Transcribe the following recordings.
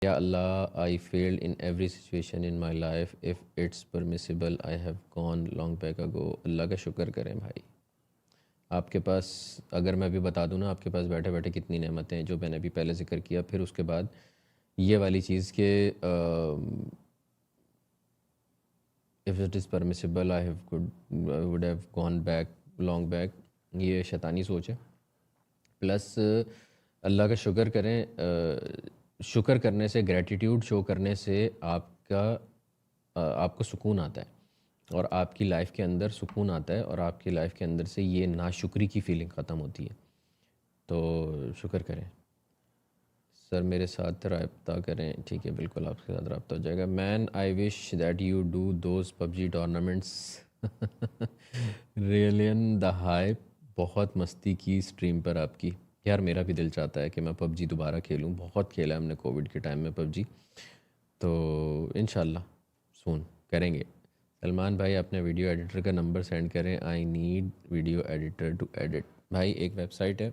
یا اللہ I failed in every situation in my life if it's permissible I have gone long back ago. اللہ کا شکر کریں بھائی. آپ کے پاس اگر میں بھی بتا دوں نا آپ کے پاس بیٹھے بیٹھے کتنی نعمتیں ہیں جو میں نے ابھی پہلے ذکر کیا. پھر اس کے بعد یہ والی چیز کہ if it is permissible I would have gone back long back, یہ شیطانی سوچ ہے. پلس اللہ کا شکر کریں. شکر کرنے سے گریٹیٹیوڈ شو کرنے سے آپ کو سکون آتا ہے اور آپ کی لائف کے اندر سکون آتا ہے اور آپ کی لائف کے اندر سے یہ ناشکری کی فیلنگ ختم ہوتی ہے. تو شکر کریں. سر میرے ساتھ رابطہ کریں. ٹھیک ہے بالکل آپ کے ساتھ رابطہ ہو جائے گا. Man I wish that you do those PUBG tournaments. ریلین دا ہائی. بہت مستی کی اسٹریم پر آپ کی. یار میرا بھی دل چاہتا ہے کہ میں پب جی دوبارہ کھیلوں. بہت کھیلا ہم نے کووڈ کے ٹائم میں پب جی. تو انشاءاللہ سون کریں گے. سلمان بھائی اپنے ویڈیو ایڈیٹر کا نمبر سینڈ کریں. I need video editor to edit. بھائی ایک ویب سائٹ ہے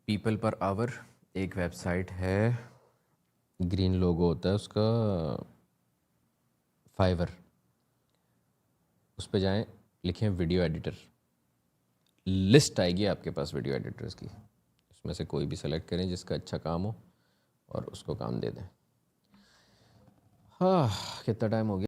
پیپل پر آور. ایک ویب سائٹ ہے گرین لوگو ہوتا ہے اس کا فائیور. اس پہ جائیں لکھیں ویڈیو ایڈیٹر. لسٹ آئے گی آپ کے پاس ویڈیو ایڈیٹرز کی. اس میں سے کوئی بھی سلیکٹ کریں جس کا اچھا کام ہو اور اس کو کام دے دیں. ہاں کتنا ٹائم ہو گیا.